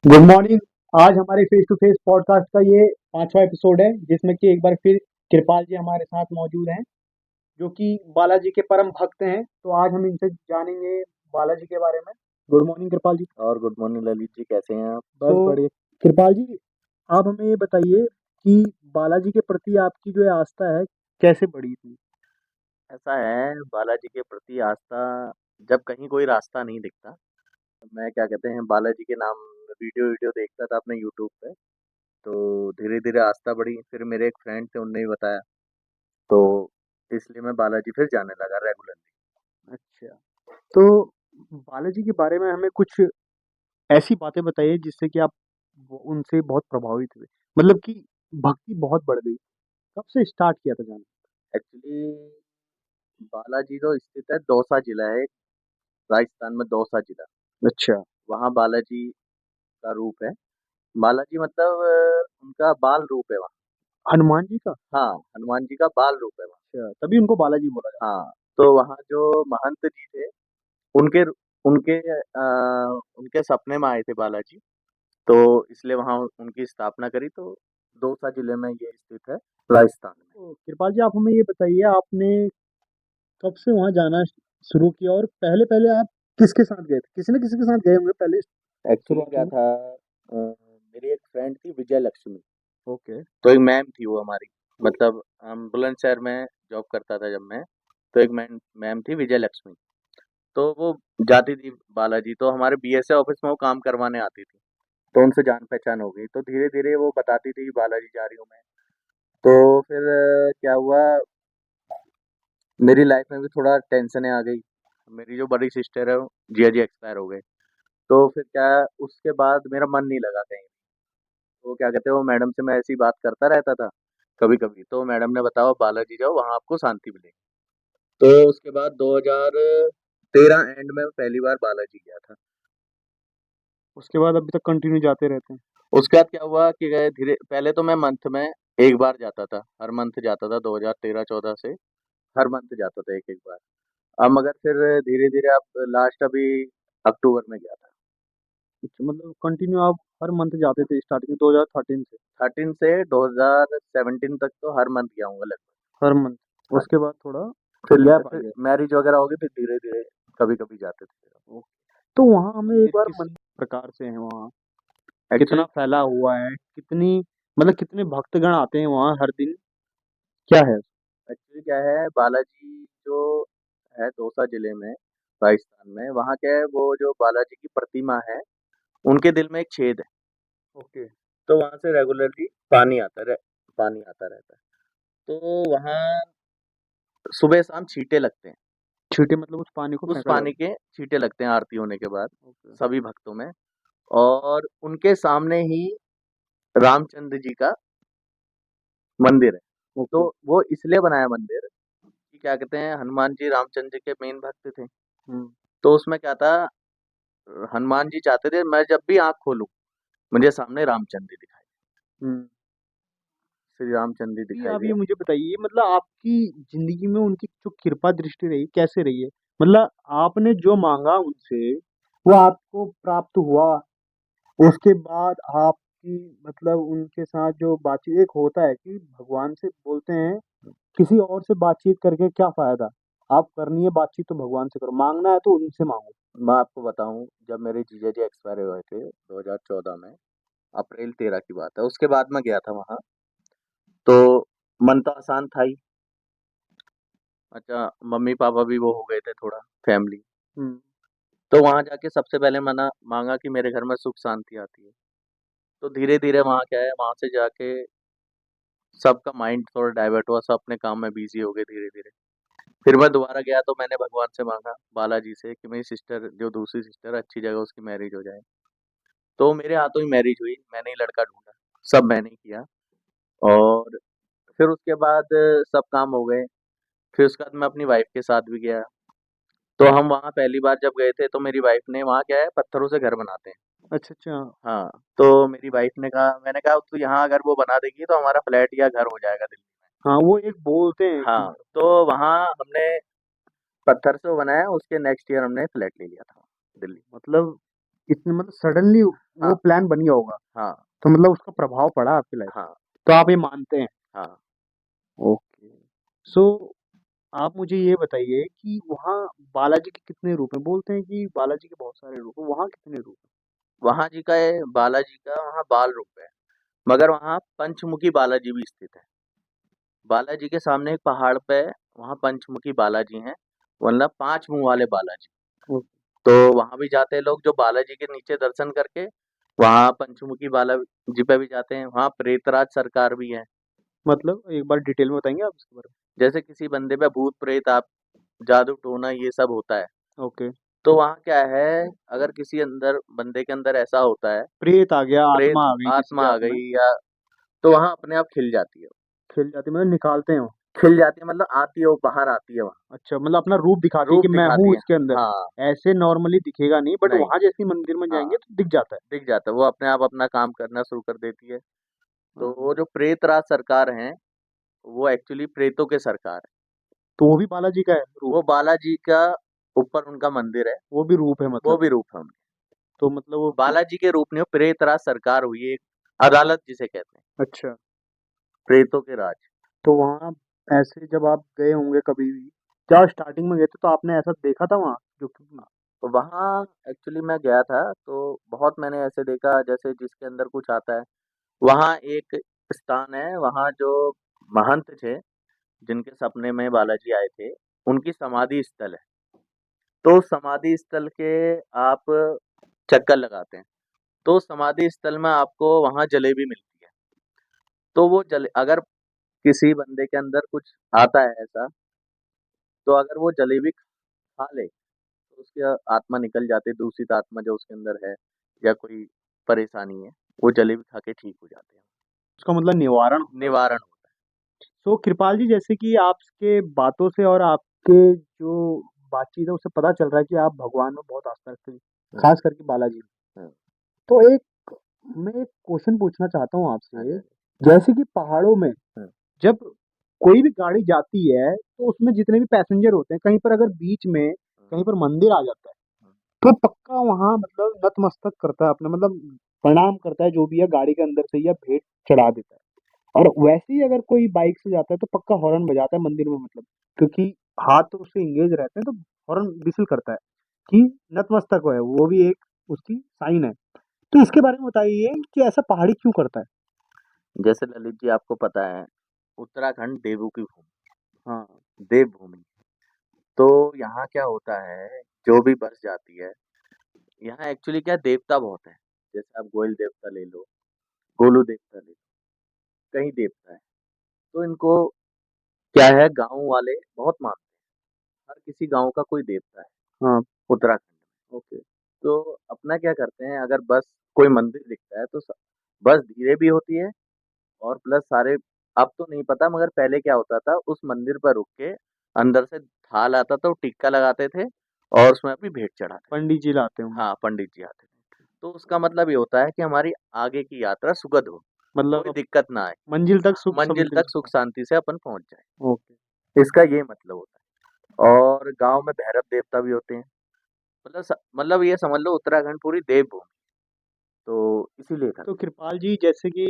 Good morning. आज हमारे face to face podcast का ये पांचवा एपिसोड है जिसमें कि एक बार फिर कृपाल जी हमारे साथ मौजूद हैं जो कि बालाजी के परम भक्त हैं। तो आज हम इनसे जानेंगे बालाजी के बारे में। गुड मॉर्निंग कृपाल जी। और गुड मॉर्निंग ललित जी, कैसे हैं आप? बस बढ़िया। कृपाल जी, आप हमें ये बताइए कि बालाजी के प्रति आपकी जो ये आस्था है कैसे बढ़ी थी। ऐसा है, बालाजी के प्रति आस्था, जब कहीं कोई रास्ता नहीं दिखता, मैं क्या कहते हैं बालाजी के नाम वीडियो वीडियो देखता था अपने यूट्यूब पे। तो धीरे धीरे आस्था बढ़ी, फिर मेरे एक फ्रेंड थे, उनने ही बताया, तो इसलिए मैं बालाजी फिर जाने लगा रेगुलरली। अच्छा, तो बालाजी के बारे में हमें कुछ ऐसी बातें बताइए जिससे कि आप उनसे बहुत प्रभावित हुए, मतलब कि भक्ति बहुत बढ़ गई। कब से स्टार्ट किया था जाना? एक्चुअली बालाजी तो स्थित है, दौसा जिला है, राजस्थान में दौसा जिला। अच्छा। वहाँ बालाजी का रूप है। बालाजी मतलब उनका बाल रूप है वहाँ। हनुमान जी का? हाँ, हनुमान जी का बाल रूप है वहाँ। अच्छा, तभी उनको बालाजी बोला जाता हाँ, तो वहाँ जो महंत जी थे, उनके उनके उनके सपने में आए थे बालाजी, तो इसलिए वहाँ उनकी स्थापना करी, तो दौसा जिले में ये स्थित है, राजस्थान में। है। तो कृपाल जी, आप हमें ये बताइए, आपने कब से वहाँ जाना शुरू किया और पहले-पहले आप किसके साथ गए थे? किसी न किसी के साथ गए होंगे पहले एक्चुअली शुरुआत क्या में? था, मेरी एक फ्रेंड थी विजय लक्ष्मी, ओके। तो एक मैम थी वो हमारी, मतलब हम बुलंदशहर में जॉब करता था जब मैं, तो एक मैम मैम थी विजय लक्ष्मी, तो वो जाती थी बालाजी, तो हमारे बीएसए ऑफिस में वो काम करवाने आती थी। तो उनसे जान पहचान हो गई, तो धीरे धीरे वो बताती थी कि बालाजी जा रही हूँ मैं। तो फिर क्या हुआ, मेरी लाइफ में भी थोड़ा टेंशनें आ गई। मेरी जो बड़ी सिस्टर है वो जिया जी एक्सपायर हो गए, तो फिर क्या, उसके बाद मेरा मन नहीं लगा कहीं। तो क्या कहते हैं, वो मैडम से मैं ऐसी बात करता रहता था कभी कभी, तो मैडम ने बताया बालाजी जाओ, वहाँ आपको शांति मिलेगी। तो उसके बाद 2013 एंड में पहली बार बालाजी गया था। उसके बाद अभी तक कंटिन्यू जाते रहते हैं। उसके बाद क्या हुआ कि गए धीरे, पहले तो मैं मंथ में एक बार जाता था, हर मंथ जाता था 2013-14 से, हर मंथ जाता था एक एक बार। अब मगर फिर धीरे धीरे अब लास्ट अभी अक्टूबर में गया था। अच्छा, मतलब कंटिन्यू आप हर मंथ जाते थे स्टार्टिंग 2013 से? 13 से 2017 तक तो हर मंथ गया हूँ लगभग। हर मंथ। हाँ उसके बाद थोड़ा फिर गैप आ फिर गया। मैरिज वगैरह होगी, फिर धीरे धीरे कभी कभी जाते थे। ओके। तो वहाँ हमें एक मंदिर बार किस, मंदिर प्रकार से है वहाँ? कितना एक्चुअली फैला हुआ है? कितनी, मतलब कितने भक्तगण आते हैं वहाँ हर दिन? क्या है? एक्चुअली क्या है, बालाजी जो है दौसा जिले में, राजस्थान में, वहाँ क्या है, वो जो बालाजी की प्रतिमा है, उनके दिल में एक छेद है, ओके। तो वहाँ से रेगुलरली पानी आता रहता है। तो वहाँ सुबह शाम छींटे लगते हैं, छींटे मतलब उस पानी को उस फेंका पानी जाता के छींटे लगते हैं आरती होने के बाद है? ओके। सभी भक्तों में। और उनके सामने ही रामचंद्र जी का मंदिर है। तो ओके। वो इसलिए बनाया मंदिर कि क्या कहते हैं, हनुमान जी रामचंद्र जी के मेन भक्त थे। हुँ। तो उसमें क्या था, हनुमान जी चाहते थे मैं जब भी आँख खोलूँ, मुझे सामने रामचंद्र जी दिखाई, हुँ। श्री रामचंद्र जी जी, दिखाई आप दे। ये मुझे बताइए, मतलब आपकी ज़िंदगी में उनकी जो कृपा दृष्टि रही, कैसे रही है? मतलब आपने जो माँगा उनसे, वो आपको प्राप्त हुआ? उसके बाद आपकी, मतलब उनके साथ जो बातचीत एक होता है कि भगवान से बोलते हैं, किसी और से बातचीत करके क्या फ़ायदा? आप करनी है बातचीत तो भगवान से करो, माँगना है तो उनसे माँगो। मैं आपको बताऊँ, जब मेरे जीजा जी एक्सपायर हुए थे 2014 में, अप्रैल 13 की बात है, उसके बाद मैं गया था वहाँ, तो मन तो आसान था ही। अच्छा, मम्मी-पापा भी वो हो गए थे थोड़ा, फैमिली। हुँ। तो वहाँ जाके सबसे पहले मना माँगा कि मेरे घर में सुख शांति आती है। तो धीरे-धीरे वहाँ क्या है, वहाँ से जाके सबका माइंड थोड़ा डाइवर्ट हुआ, सब अपने काम में बिज़ी हो गए धीरे-धीरे। फिर मैं दोबारा गया तो मैंने भगवान से माँगा, बालाजी से, कि मेरी सिस्टर, जो दूसरी सिस्टर है, अच्छी जगह उसकी मैरिज हो जाए। तो मेरे हाथों ही मैरिज हुई, मैंने ही लड़का ढूँढा, सब मैंने ही किया। और फिर उसके बाद सब काम हो गए, फिर उसके बाद मैं अपनी वाइफ़ के साथ भी गया। तो हम वहाँ पहली बार जब गए थे, तो मेरी वाइफ़ ने, वहाँ क्या है, पत्थरों से घर बनाते हैं। अच्छा, अच्छा। हाँ, तो मेरी वाइफ़ ने कहा, मैंने कहा तू यहाँ अगर वो बना देगी तो हमारा फ्लैट या घर हो जाएगा दिल्ली में। हाँ, वो एक बोलते हैं कि हाँ, तो वहाँ हमने पत्थर से वो बनाया, उसके नेक्स्ट ईयर हमने फ्लैट ले लिया था दिल्ली। मतलब इतने मतलब सडनली वो हाँ, प्लान बन गया होगा, हाँ, तो मतलब उसका प्रभाव पड़ा आपकी लाइफ हाँ, पे, तो आप ये मानते हैं? हाँ। ओके। सो आप मुझे ये बताइए कि वहाँ बालाजी के कितने रूप हैं? बोलते हैं कि बालाजी के बहुत सारे रूप हैं, वहाँ कितने रूप हैं? बालाजी का वहाँ बाल रूप है, मगर वहाँ पंचमुखी बालाजी भी स्थित है। बालाजी के सामने एक पहाड़ पे वहाँ पंचमुखी बालाजी हैं, मतलब 5 मुँह वाले बालाजी। ओ, तो वहाँ भी जाते हैं लोग जो बालाजी के नीचे दर्शन करके, वहाँ पंचमुखी बालाजी पे भी जाते हैं। वहाँ प्रेतराज सरकार भी है। मतलब एक बार डिटेल में बताएंगे आप इसके बारे जैसे किसी बंदे पे भूत प्रेत आप जादू टोना ये सब होता है, में? ओके। तो वहाँ क्या है, अगर किसी अंदर बंदे के अंदर ऐसा होता है, प्रेत आ गया, प्रेत आत्मा आ गई किसी आत्मा के आ हाथ में, गई या तो वहाँ अपने आप खिल जाती है। खिल जाती है मतलब निकालते हैं वो। खिल जाती है मतलब आती है, वो बाहर आती है वहाँ, अच्छा, मतलब अपना रूप दिखाती है रूप कि मैं दिखाती हूँ है। इसके अंदर। हाँ, ऐसे नॉर्मली दिखेगा नहीं, बट नहीं, वहां जैसे ही मंदिर में जाएंगे हाँ, तो दिख जाता है। दिख जाता है। वो अपने आप अपना काम करना शुरू कर देती है। तो हाँ, वो जो प्रेतराज सरकार हैं, वो एक्चुअली प्रेतों के सरकार है। तो वो भी बालाजी का है रूप? वो बालाजी का ऊपर उनका मंदिर है, वो भी रूप है वो मतलब? भी रूप है उनके। तो मतलब वो बालाजी के रूप में प्रेतराज सरकार हुई एक अदालत जिसे कहते हैं, अच्छा। प्रेतों के राज। तो वहाँ ऐसे जब आप गए होंगे कभी भी, क्या स्टार्टिंग में गए थे तो आपने ऐसा देखा था वहाँ जो कि? तो वहाँ एक्चुअली मैं गया था, तो बहुत मैंने ऐसे देखा जैसे जिसके अंदर कुछ आता है। वहाँ एक स्थान है, वहाँ जो महंत थे, जिनके सपने में बालाजी आए थे, उनकी समाधि स्थल है। तो समाधि स्थल के आप चक्कर लगाते हैं, तो समाधि स्थल में आपको वहाँ जलेबी मिलती है। तो वो जले अगर किसी बंदे के अंदर कुछ आता है ऐसा, तो अगर वो जलेबी खा ले, तो उसकी आत्मा निकल जाती है, दूषित आत्मा जो उसके अंदर है या कोई परेशानी है, वो जलेबी खा के ठीक हो जाते हैं। उसका मतलब निवारण होता है उससे। निवारण होता तो कृपाल जी, जैसे कि आपके बातों से और आपके जो बातचीत है उससे पता चल रहा है कि आप भगवान में बहुत आस्था रखते हैं, है। खास करके बालाजी में। हुँ, तो मैं एक क्वेश्चन पूछना चाहता हूँ हाँ जी, आपसे। हाँ जी। जैसे कि पहाड़ों में हुँ, जब कोई भी गाड़ी जाती है तो उसमें जितने भी पैसेंजर होते हैं, कहीं पर अगर बीच में हुँ, कहीं पर मंदिर आ जाता है, हुँ, तो पक्का वहाँ मतलब नतमस्तक करता है अपना, मतलब प्रणाम करता है जो भी है गाड़ी के अंदर से, या भेंट चढ़ा देता है। और वैसे ही अगर कोई बाइक से जाता है तो पक्का हॉर्न बजाता है मंदिर में, मतलब क्योंकि हाथ तो उससे इंगेज रहते हैं, तो हॉर्न विसिल करता है कि नतमस्तक है, वो भी एक उसकी साइन है। तो इसके बारे में बताइए कि ऐसा पहाड़ी क्यों करता है? जैसे ललित जी आपको पता है, उत्तराखंड देवों की भूमि, हाँ। देवभूमि। तो यहाँ क्या होता है, जो भी बस जाती है, यहाँ एक्चुअली क्या देवता बहुत हैं। जैसे आप गोयल देवता ले लो, गोलू देवता ले लो, कई देवता हैं। तो इनको क्या है, गाँव वाले बहुत मानते हैं। हर किसी गाँव का कोई देवता है हाँ। उत्तराखंड में। ओके। तो अपना क्या करते हैं, अगर बस कोई मंदिर दिखता है तो बस धीरे भी होती है और प्लस सारे, अब तो नहीं पता मगर पहले क्या होता था, उस मंदिर पर रुक के अंदर से थाल आता था, वो टिक्का लगाते थे और उसमें अपनी भेंट चढ़ाते थे। पंडित जी लाते होंगे। हाँ, पंडित जी आते थे। तो उसका मतलब ये होता है कि हमारी आगे की यात्रा सुखद हो, कोई मतलब दिक्कत ना आए, मंजिल तक सुख मंजिल समृद्धि तक से सुख पहुंच। शांति से अपन पहुँच जाएँ। ओके। इसका ये मतलब होता है। और गाँव में भैरव देवता भी होते हैं। मतलब ये समझ लो उत्तराखंड पूरी देवभूमि, तो इसीलिए तो करते हैं। कृपाल जी, जैसे कि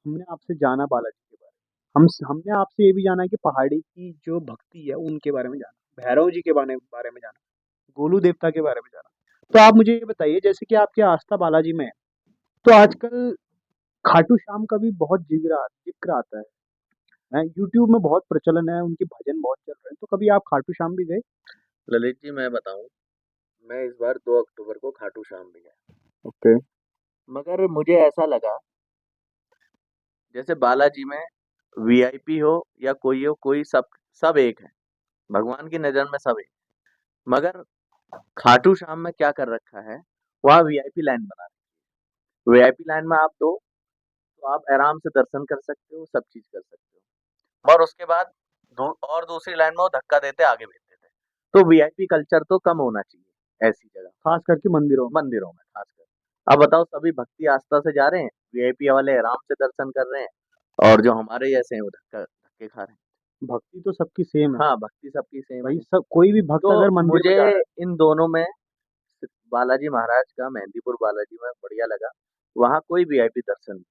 हमने आपसे जाना बालाजी के बारे में, हमने आपसे ये भी जाना कि पहाड़ी की जो भक्ति है उनके बारे में जाना, भैरव जी के बारे में जाना, गोलू देवता के बारे में जाना। तो आप मुझे ये बताइए, जैसे कि आपकी आस्था बालाजी में है, तो आजकल खाटू श्याम का भी बहुत जिक्र आता है, यूट्यूब में बहुत प्रचलन है, उनके भजन बहुत चल रहे हैं, तो कभी आप खाटू श्याम भी गए? ललित जी मैं बताऊँ, मैं इस बार 2 अक्टूबर को खाटू श्याम भी गया। ओके। मगर मुझे ऐसा लगा, जैसे बालाजी में वीआईपी हो या कोई हो, कोई सब सब एक है। भगवान की नज़र में सब एक। मगर खाटू श्याम में क्या कर रखा है, वहाँ वीआईपी लाइन बना दी। वीआईपी लाइन में आप दो, तो आप आराम से दर्शन कर सकते हो, सब चीज़ कर सकते हो। और उसके बाद और दूसरी लाइन में वो धक्का देते आगे भेज देते हैं। तो वीआईपी कल्चर तो कम होना चाहिए ऐसी जगह, खास करके मंदिरों में। मंदिरों में खासकर। अब बताओ, सभी भक्ति आस्था से जा रहे हैं, वीआईपी वाले आराम से दर्शन कर रहे हैं और जो हमारे जैसे हैं वो धक्के खा रहे हैं। भक्ति तो सबकी सेम है हाँ, भक्ति सबकी सेम भाई, है। सब कोई भी भक्त तो अगर मंदिर मुझे में जा रहा है। इन दोनों में बालाजी महाराज का मेहंदीपुर बालाजी में बढ़िया लगा। वहाँ कोई वीआईपी दर्शन नहीं।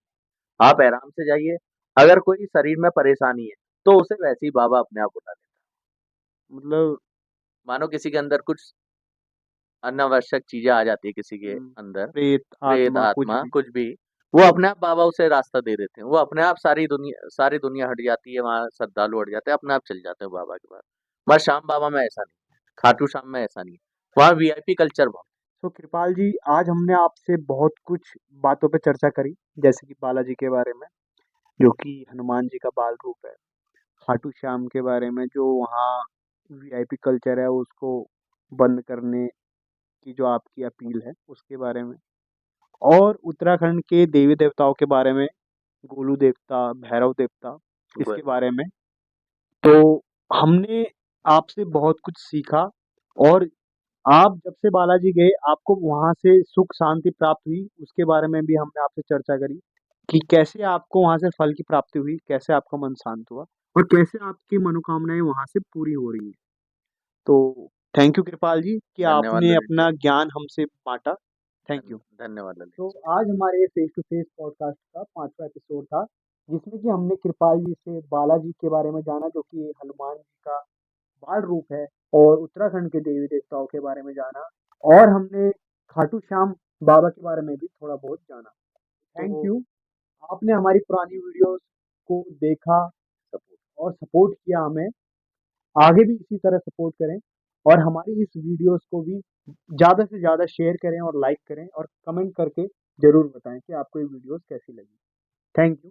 आप आराम से जाइए। अगर कोई शरीर में परेशानी है, तो उसे वैसे ही बाबा अपने आप बुला लेता मतलब है। मानो किसी के अंदर कुछ अनावश्यक चीज़ें आ जाती है किसी के अंदर, प्रेत, प्रेत, आत्मा कुछ आत्मा भी। कुछ भी, वो अपने आप बाबा उसे रास्ता दे देते हैं। वो अपने आप सारी दुनिया हट जाती है, वहाँ श्रद्धालु हट जाते हैं, अपने आप चल जाते हैं बाबा के पास। बस श्याम बाबा में ऐसा नहीं है, खाटू श्याम में ऐसा नहीं है। वहाँ वीआईपी कल्चर बहुत तो कृपाल जी, आज हमने आपसे बहुत कुछ बातों पे चर्चा करी, जैसे कि बालाजी के बारे में, जो कि हनुमान जी का बाल रूप है, खाटू श्याम के बारे में जो वहाँ वीआईपी कल्चर है उसको बंद करने की जो आपकी अपील है उसके बारे में, और उत्तराखंड के देवी देवताओं के बारे में, गोलू देवता, भैरव देवता, इसके बस बारे में। तो हमने आपसे बहुत कुछ सीखा, और आप जब से बालाजी गए आपको वहाँ से सुख शांति प्राप्त हुई, उसके बारे में भी हमने आपसे चर्चा करी कि कैसे आपको वहाँ से फल की प्राप्ति हुई, कैसे आपका मन शांत हुआ, और कैसे आपकी मनोकामनाएं वहाँ से पूरी हो रही हैं। तो थैंक यू कृपाल जी कि धन्यवाद आपने ललित जी। अपना ज्ञान हमसे बांटा। Thank you. धन्यवाद ललित तो जी। आज हमारे फेस टू फेस पॉडकास्ट का 5वां एपिसोड था, जिसमें कि हमने कृपाल जी से बालाजी के बारे में जाना, जो कि हनुमान जी का बाल रूप है, और उत्तराखंड के देवी देवताओं के बारे में जाना, और हमने खाटू श्याम बाबा के बारे में भी थोड़ा बहुत जाना। थैंक तो यू। आपने हमारी पुरानी वीडियोस को देखा और सपोर्ट किया हमें। आगे भी इसी तरह सपोर्ट करें, और हमारी इस वीडियोस को भी ज़्यादा से ज़्यादा शेयर करें और लाइक करें, और कमेंट करके ज़रूर बताएं कि आपको ये वीडियोस कैसी लगी। Thank you.